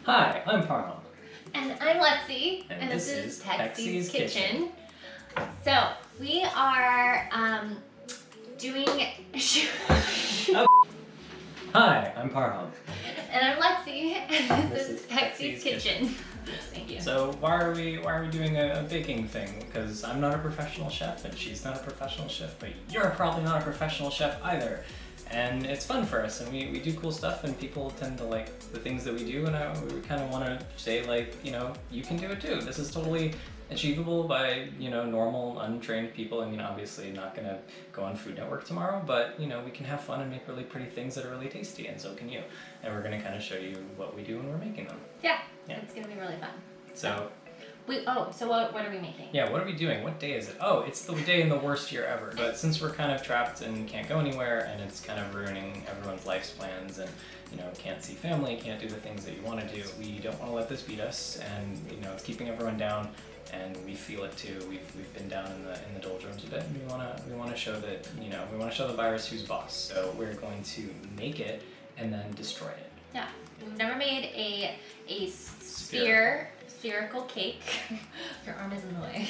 Hi, I'm Parham. And I'm Lexi, and this is Pexi's Kitchen. So, we are doing... Hi, I'm Parham. And I'm Lexi, and this is Pexi's Kitchen. Thank you. So why are we doing a baking thing? Because I'm not a professional chef, and she's not a professional chef, but you're probably not a professional chef either. And it's fun for us, and we do cool stuff, and people tend to like the things that we do, and we kind of want to say, like, you know, you can do it too. This is totally achievable by, you know, normal, untrained people. I mean, obviously not gonna go on Food Network tomorrow, but, you know, we can have fun and make really pretty things that are really tasty, and so can you. And we're gonna kind of show you what we do when we're making them. Yeah, it's gonna be really fun. So what are we making? Yeah, what are we doing? What day is it? Oh, it's the day in the worst year ever. But since we're kind of trapped and can't go anywhere, and it's kind of ruining everyone's life's plans, and, you know, can't see family, can't do the things that you want to do, we don't want to let this beat us, and, you know, it's keeping everyone down, and we feel it too. We've been down in the doldrums a bit, and we want to show that, you know, we want to show the virus who's boss. So we're going to make it and then destroy it. Yeah, we've never made a spherical cake. Your arm is in the way.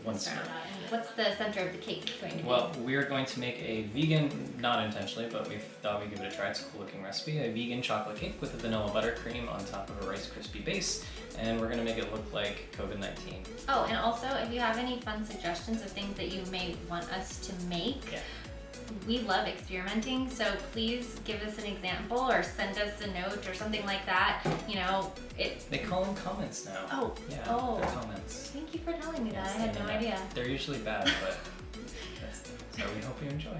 One sphere. What's the center of the cake going to be? Well, we are going to make a vegan, not intentionally, but we thought we'd give it a try. It's a cool looking recipe. A vegan chocolate cake with a vanilla buttercream on top of a Rice Krispie base. And we're going to make it look like COVID-19. Oh, and also, if you have any fun suggestions of things that you may want us to make, we love experimenting, so please give us an example or send us a note or something like that. You know, They call them comments now. Oh. Yeah, Oh. they're comments. Thank you for telling me that. Yes, I had no idea. They're usually bad, but so we hope you enjoy.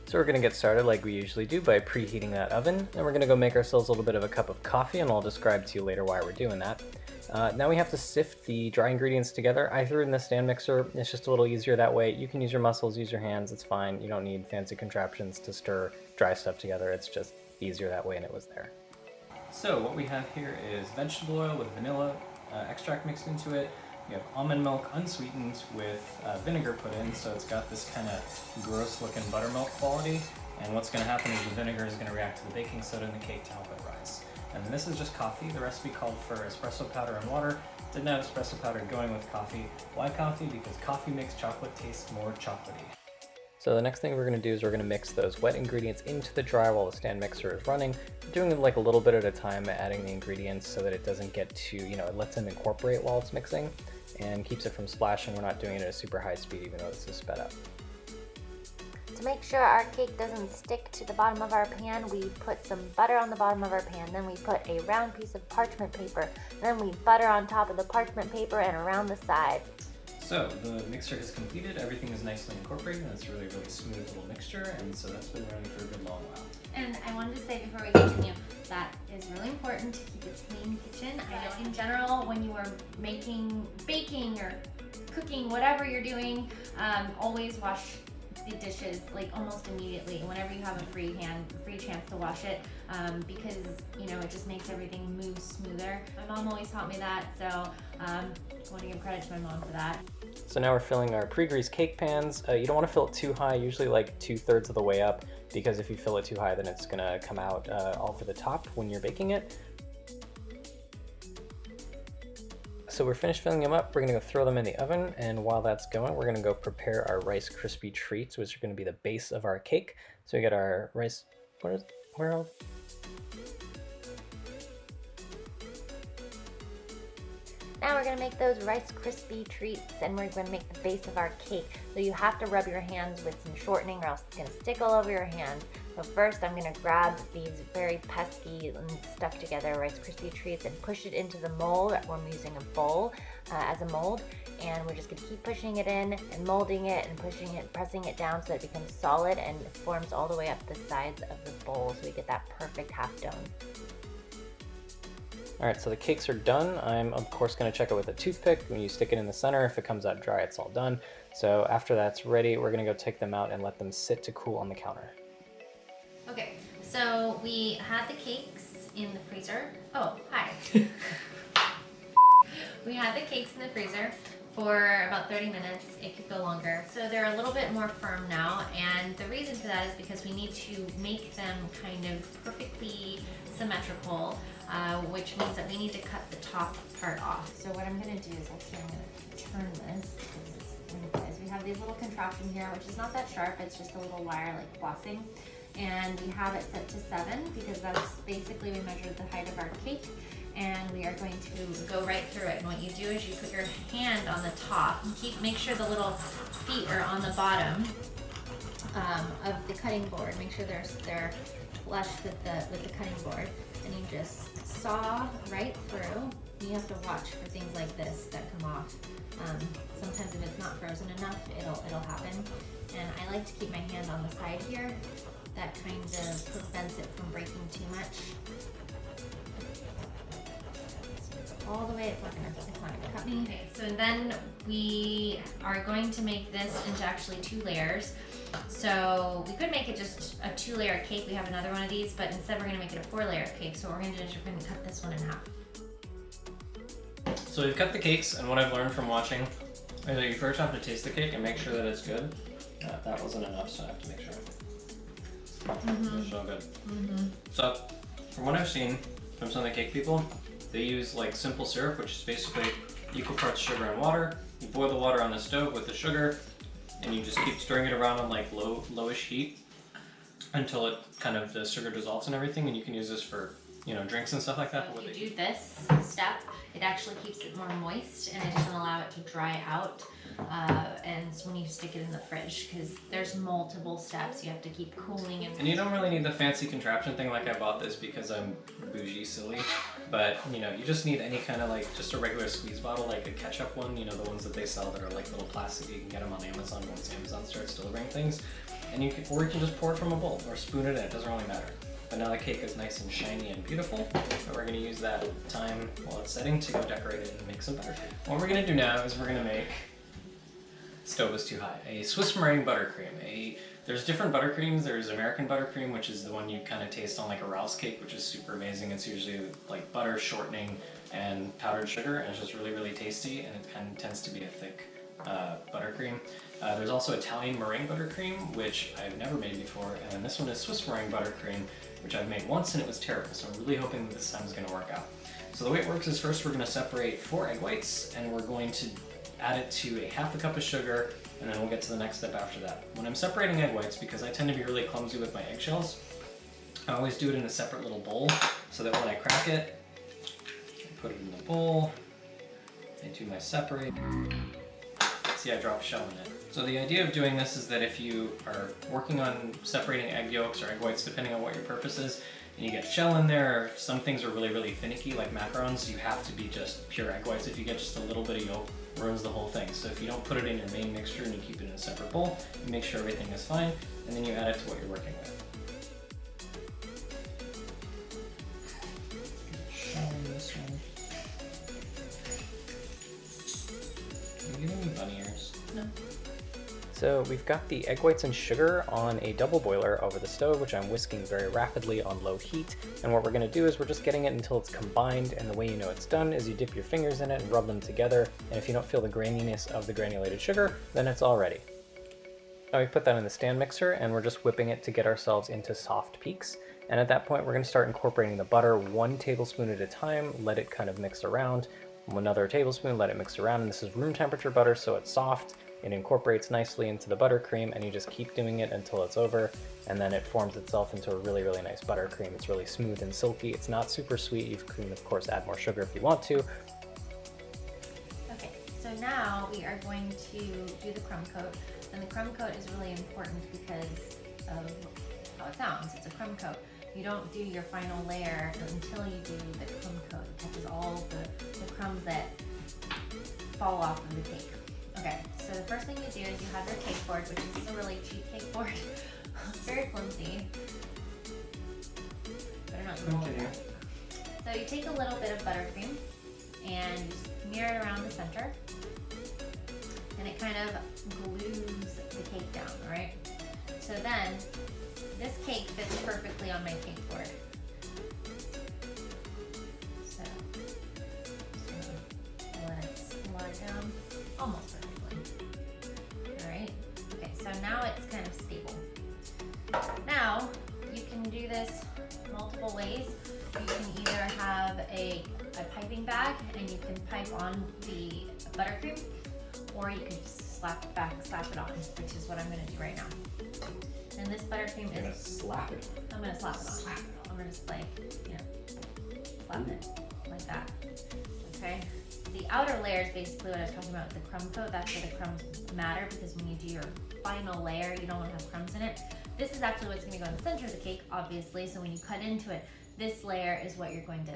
So we're going to get started like we usually do by preheating that oven, and we're going to go make ourselves a little bit of a cup of coffee, and I'll describe to you later why we're doing that. Now we have to sift the dry ingredients together. I threw it in the stand mixer. It's just a little easier that way. You can use your muscles, use your hands, it's fine. You don't need fancy contraptions to stir dry stuff together. It's just easier that way, and it was there. So what we have here is vegetable oil with vanilla extract mixed into it. We have almond milk unsweetened with vinegar put in, so it's got this kind of gross looking buttermilk quality. And what's going to happen is the vinegar is going to react to the baking soda in the cake to help it rise. And then this is just coffee. The recipe called for espresso powder and water. Didn't have espresso powder going with coffee. Why coffee? Because coffee makes chocolate taste more chocolatey. So the next thing we're going to do is we're going to mix those wet ingredients into the dry while the stand mixer is running. We're doing it like a little bit at a time, adding the ingredients so that it doesn't get too, you know, it lets them incorporate while it's mixing and keeps it from splashing. We're not doing it at a super high speed, even though this is sped up. To make sure our cake doesn't stick to the bottom of our pan, we put some butter on the bottom of our pan, then we put a round piece of parchment paper, then we butter on top of the parchment paper and around the sides. So the mixture is completed, everything is nicely incorporated, and it's really smooth little mixture, and so that's been running for a good long while. And I wanted to say before we continue, that is really important to keep a clean kitchen. I know in general, when you are baking or cooking, whatever you're doing, always wash the dishes like almost immediately whenever you have a free chance to wash it, because, you know, it just makes everything move smoother. My mom always taught me that, so I want to give credit to my mom for that. So now we're filling our pre-greased cake pans. You don't want to fill it too high, usually like 2/3 of the way up, because if you fill it too high, then it's gonna come out all over the top when you're baking it. So we're finished filling them up. We're gonna go throw them in the oven, and while that's going, we're gonna go prepare our Rice Krispie treats, which are gonna be the base of our cake. So we got our rice, Now we're going to make those Rice Krispie treats, and we're going to make the base of our cake. So you have to rub your hands with some shortening or else it's going to stick all over your hands. So first I'm going to grab these very pesky and stuck together Rice Krispie treats and push it into the mold. I'm using a bowl as a mold, and we're just going to keep pushing it in and molding it and pushing it, pressing it down so that it becomes solid and forms all the way up the sides of the bowl so we get that perfect half dome. Alright, so the cakes are done. I'm of course going to check it with a toothpick. When you stick it in the center, if it comes out dry, it's all done. So after that's ready, we're going to go take them out and let them sit to cool on the counter. Okay, so we had the cakes in the freezer. Oh, hi. We had the cakes in the freezer for about 30 minutes. It could go longer. So they're a little bit more firm now, and the reason for that is because we need to make them kind of perfectly symmetrical, which means that we need to cut the top part off. So what I'm gonna do is actually I'm gonna turn this, because we have these little contraption here, which is not that sharp, it's just a little wire like flossing. And we have it set to 7 because that's basically we measured the height of our cake. And we are going to go right through it. And what you do is you put your hand on the top and make sure the little feet are on the bottom of the cutting board. Make sure they're flush with the cutting board, and you just saw right through. You have to watch for things like this that come off. Sometimes if it's not frozen enough, it'll happen. And I like to keep my hand on the side here. That kind of prevents it from breaking too much. All the way, it's not gonna cut me. Okay, so then we are going to make this into actually 2 layers. So we could make it just a 2-layer cake. We have another one of these, but instead we're gonna make it a 4-layer cake. So what we're gonna do is we're gonna cut this one in half. So we've cut the cakes, and what I've learned from watching is that you first have to taste the cake and make sure that it's good. That wasn't enough, so I have to make sure. It's so good. So from what I've seen from some of the cake people, they use like simple syrup, which is basically equal parts sugar and water. You boil the water on the stove with the sugar, and you just keep stirring it around on like lowish heat until it kind of the sugar dissolves and everything. And you can use this for, you know, drinks and stuff like that. So if you do this step, it actually keeps it more moist and it doesn't allow it to dry out. And it's when you stick it in the fridge, because there's multiple steps you have to keep cooling. And you don't really need the fancy contraption thing. Like, I bought this because I'm bougie silly, but you know, you just need any kind of like just a regular squeeze bottle, like a ketchup one, you know, the ones that they sell that are like little plastic. You can get them on Amazon once Amazon starts delivering things, and you can just pour it from a bowl or spoon it in. It doesn't really matter. But now the cake is nice and shiny and beautiful, and we're gonna use that time while it's setting to go decorate it and make some buttercream. What we're gonna do now is we're gonna make, stove is too high, a Swiss meringue buttercream. There's different buttercreams. There's American buttercream, which is the one you kind of taste on like a Rouse cake, which is super amazing. It's usually like butter, shortening, and powdered sugar, and it's just really, really tasty, and it kind of tends to be a thick buttercream. There's also Italian meringue buttercream, which I've never made before, and then this one is Swiss meringue buttercream, which I've made once and it was terrible, so I'm really hoping that this time is going to work out. So the way it works is first we're going to separate 4 egg whites, and we're going to add it to a half a cup of sugar, and then we'll get to the next step after that. When I'm separating egg whites, because I tend to be really clumsy with my eggshells, I always do it in a separate little bowl, so that when I crack it, I put it in the bowl, I do my separate. See, I drop shell in it. So the idea of doing this is that if you are working on separating egg yolks or egg whites, depending on what your purpose is, and you get shell in there, or some things are really, really finicky, like macarons, you have to be just pure egg whites. If you get just a little bit of yolk, it ruins the whole thing. So if you don't put it in your main mixture and you keep it in a separate bowl, you make sure everything is fine, and then you add it to what you're working with. Shell in this one. Are you giving me bunny ears? No. So we've got the egg whites and sugar on a double boiler over the stove, which I'm whisking very rapidly on low heat. And what we're gonna do is we're just getting it until it's combined, and the way you know it's done is you dip your fingers in it and rub them together. And if you don't feel the graininess of the granulated sugar, then it's all ready. Now we put that in the stand mixer, and we're just whipping it to get ourselves into soft peaks. And at that point, we're gonna start incorporating the butter 1 tablespoon at a time, let it kind of mix around. Another tablespoon, let it mix around, and this is room temperature butter, so it's soft. It incorporates nicely into the buttercream, and you just keep doing it until it's over, and then it forms itself into a really, really nice buttercream. It's really smooth and silky. It's not super sweet. You can, of course, add more sugar if you want to. Okay, so now we are going to do the crumb coat, and the crumb coat is really important because of how it sounds. It's a crumb coat. You don't do your final layer until you do the crumb coat. It catches all the crumbs that fall off of the cake. Okay, so the first thing you do is you have your cake board, which is a really cheap cake board. Very flimsy. Better not roll it. So you take a little bit of buttercream and you just smear it around the center, and it kind of glues the cake down, alright? So then, this cake fits perfectly on my cake board. So, just gonna let it slide down. almost perfectly. All right, okay, so now it's kind of stable. Now, you can do this multiple ways. You can either have a piping bag and you can pipe on the buttercream, or you can just slap it on, which is what I'm gonna do right now. And this buttercream You're gonna is, slap it. I'm gonna slap it on. I'm gonna just like, you know, slap it like that, okay? The outer layer is basically what I was talking about with the crumb coat. That's where the crumbs matter, because when you do your final layer, you don't wanna have crumbs in it. This is actually what's gonna go in the center of the cake, obviously, so when you cut into it, this layer is what you're going to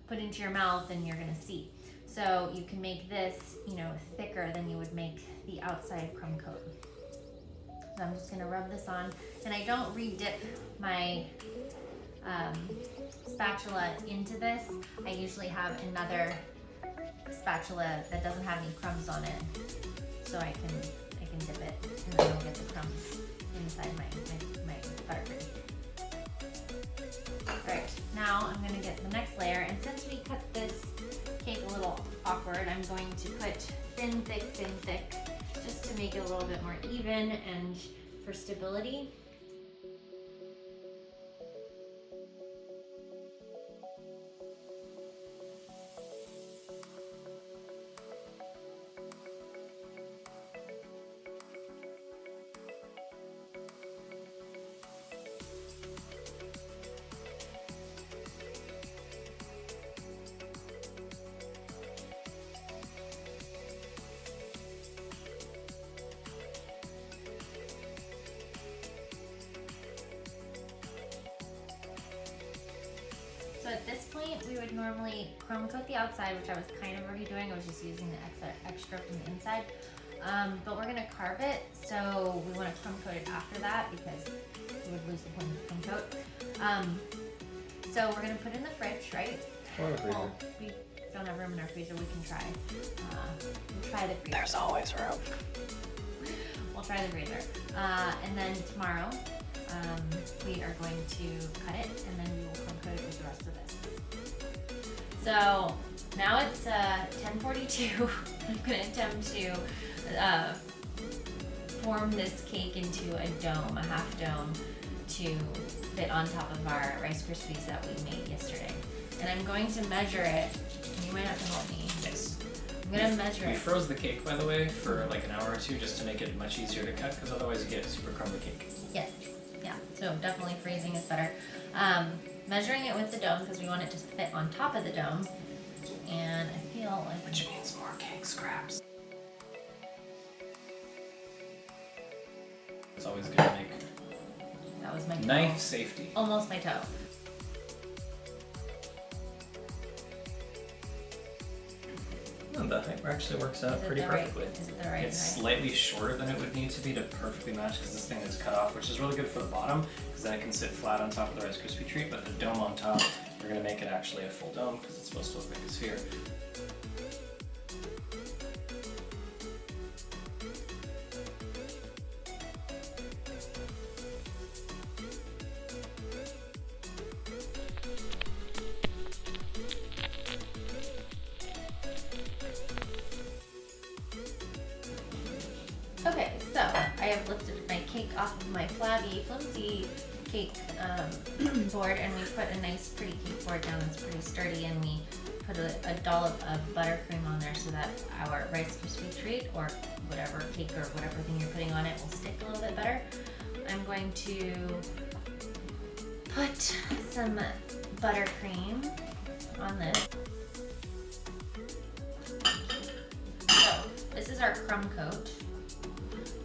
put into your mouth and you're gonna see. So you can make this, you know, thicker than you would make the outside crumb coat. So I'm just gonna rub this on, and I don't re-dip my spatula into this. I usually have another spatula that doesn't have any crumbs on it, so I can dip it, and then I'll get the crumbs inside my buttercream. Alright, now I'm gonna get the next layer, and since we cut this cake a little awkward, I'm going to put thin, thick, just to make it a little bit more even and for stability. So at this point, we would normally crumb coat the outside, which I was kind of already doing. I was just using the extra from the inside. But we're gonna carve it, so we wanna crumb coat it after that because we would lose the point of the crumb coat. So we're gonna put it in the fridge, right? Or the freezer. Well, we don't have room in our freezer, we can try. We'll try the freezer. There's always room. We'll try the freezer. And then tomorrow, we are going to cut it, and then we will crumb coat it with the rest of this. So now it's 10:42. I'm gonna attempt to form this cake into a dome, a half dome, to fit on top of our Rice Krispies that we made yesterday. And I'm going to measure it. You might have to help me. Yes. I'm gonna measure We it. froze the cake, by the way, for like an hour or two just to make it much easier to cut, because otherwise you get a super crumbly cake. Yes, yeah, so definitely freezing is better. Measuring it with the dome because we want it to fit on top of the dome. And I feel like... Which means more cake scraps. It's always good to make That was my toe. knife safety. Almost my toe. No, the height actually works out Is it pretty the right- perfectly. Is it the right It's height? slightly shorter than it would need to be to perfectly match because this thing is cut off, which is really good for the bottom because then it can sit flat on top of the Rice Krispie treat, but the dome on top, we're going to make it actually a full dome because it's supposed to look like a sphere. Okay, so I have lifted my cake off of my flabby, flimsy cake board, and we put a nice pretty cake board down that's pretty sturdy, and we put a dollop of buttercream on there so that our Rice Krispie treat or whatever cake or whatever thing you're putting on it will stick a little bit better. I'm going to put some buttercream on this. So this is our crumb coat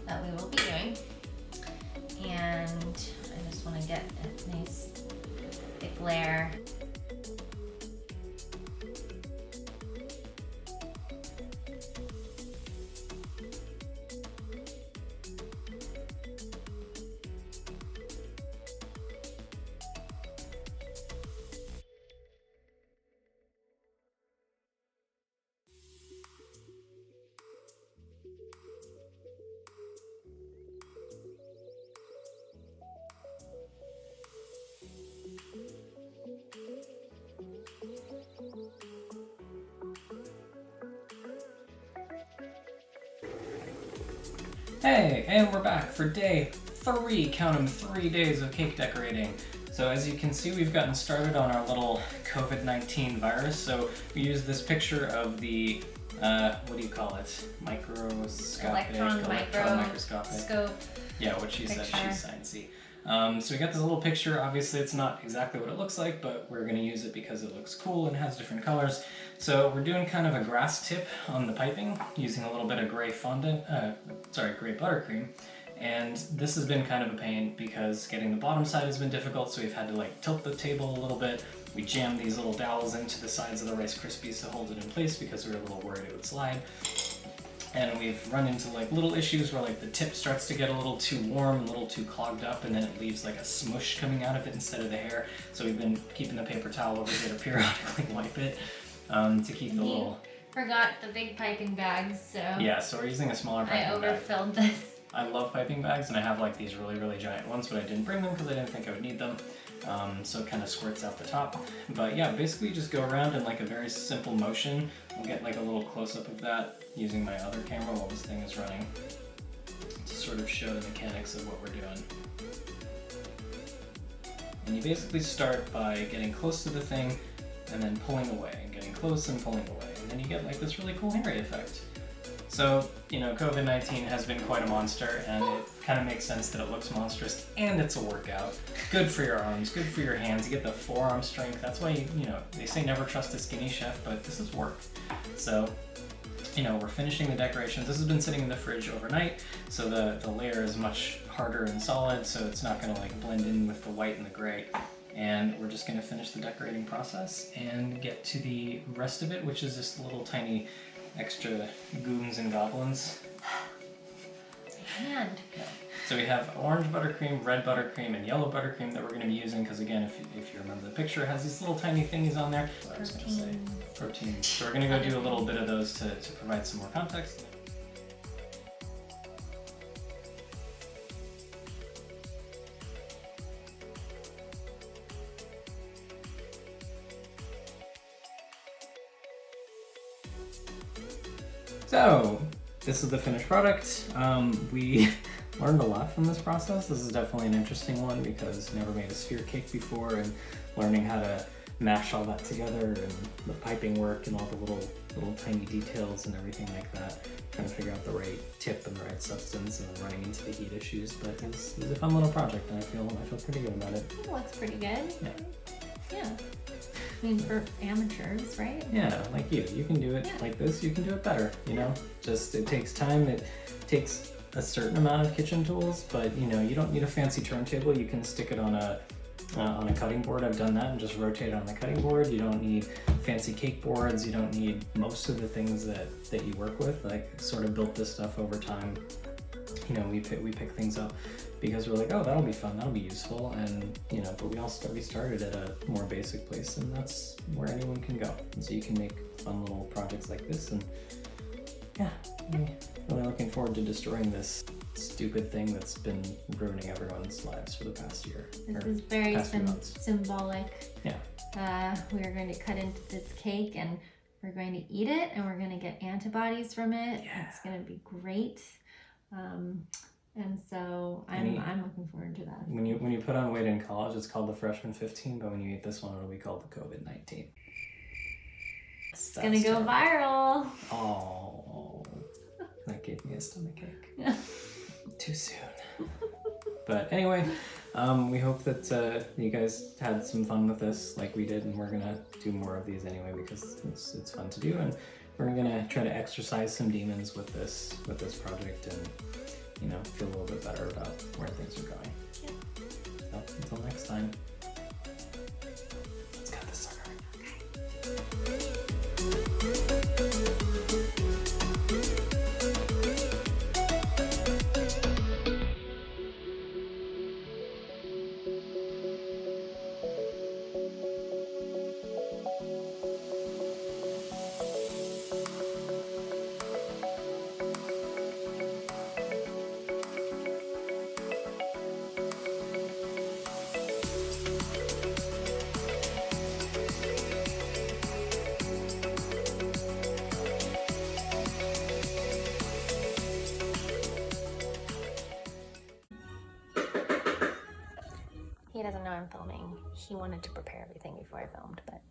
that we will be doing, and I just want to get a nice thick layer. Hey, and we're back for day 3, count 'em, 3 days of cake decorating. So as you can see, we've gotten started on our little COVID-19 virus. So we used this picture of the, what do you call it? Microscopic? Electron microscopic. Scope. Yeah, what she said, Picture. she's sciencey. So we got this little picture. Obviously it's not exactly what it looks like, but we're gonna use it because it looks cool and has different colors. So we're doing kind of a grass tip on the piping using a little bit of gray fondant, gray buttercream. And this has been kind of a pain because getting the bottom side has been difficult, so we've had to like tilt the table a little bit. We jammed these little dowels into the sides of the Rice Krispies to hold it in place because we were a little worried it would slide. And we've run into like little issues where like the tip starts to get a little too warm, a little too clogged up, and then it leaves like a smush coming out of it instead of the hair. So we've been keeping the paper towel over here to periodically wipe it to keep the little... Forgot the big piping bags, so... Yeah, so we're using a smaller piping I bag. overfilled this. I love piping bags, and I have like these really, really giant ones, but I didn't bring them because I didn't think I would need them. So it kind of squirts out the top. But yeah, basically you just go around in like a very simple motion. I'll get like a little close-up of that using my other camera while this thing is running to sort of show the mechanics of what we're doing. And you basically start by getting close to the thing and then pulling away, and getting close and pulling away. And then you get like this really cool hairy effect. So, you know, COVID-19 has been quite a monster, and it kind of makes sense that it looks monstrous, and it's a workout. Good for your arms, good for your hands. You get the forearm strength. That's why, you know, they say never trust a skinny chef, but this is work. So, you know, we're finishing the decorations. This has been sitting in the fridge overnight, so the layer is much harder and solid, so it's not gonna like blend in with the white and the gray. And we're just gonna finish the decorating process and get to the rest of it, which is this little tiny extra goons and goblins. And So we have orange buttercream, red buttercream, and yellow buttercream that we're going to be using because, again, if you remember the picture, it has these little tiny thingies on there. What I was going to say. Proteins. So we're going to go do a little bit of those to provide some more context. So, this is the finished product. We learned a lot from this process. This is definitely an interesting one because never made a sphere cake before, and learning how to mash all that together and the piping work and all the little tiny details and everything like that. Trying to figure out the right tip and the right substance and then running into the heat issues. But it was a fun little project and I feel pretty good about it. it looks pretty good. Yeah. Yeah. I mean, for amateurs, right? Yeah, like you can do it like this, you can do it better, you know? Just, it takes time, it takes a certain amount of kitchen tools, but you know, you don't need a fancy turntable, you can stick it on a cutting board. I've done that and just rotate it on the cutting board. You don't need fancy cake boards, you don't need most of the things that you work with. Like, sort of built this stuff over time. You know, we pick things up because we're like, oh, that'll be fun, that'll be useful, and you know, but we started at a more basic place, and that's where anyone can go. And so you can make fun little projects like this, and yeah, I'm really looking forward to destroying this stupid thing that's been ruining everyone's lives for the past year. This is very past few months. symbolic. Yeah. We are going to cut into this cake and we're going to eat it, and we're going to get antibodies from it. Yeah. It's going to be great. And so I'm looking forward to that. When you put on weight in college, it's called the freshman 15, but when you eat this one, it'll be called the COVID-19. It's gonna go viral. Oh, that gave me a stomachache. Yeah. Too soon. But anyway, we hope that you guys had some fun with this like we did, and we're gonna do more of these anyway because it's fun to do, and we're gonna try to exercise some demons with this project, and you know, feel a little bit better about where things are going. Yeah. So until next time, let's cut this sucker. He doesn't know I'm filming. He wanted to prepare everything before I filmed, but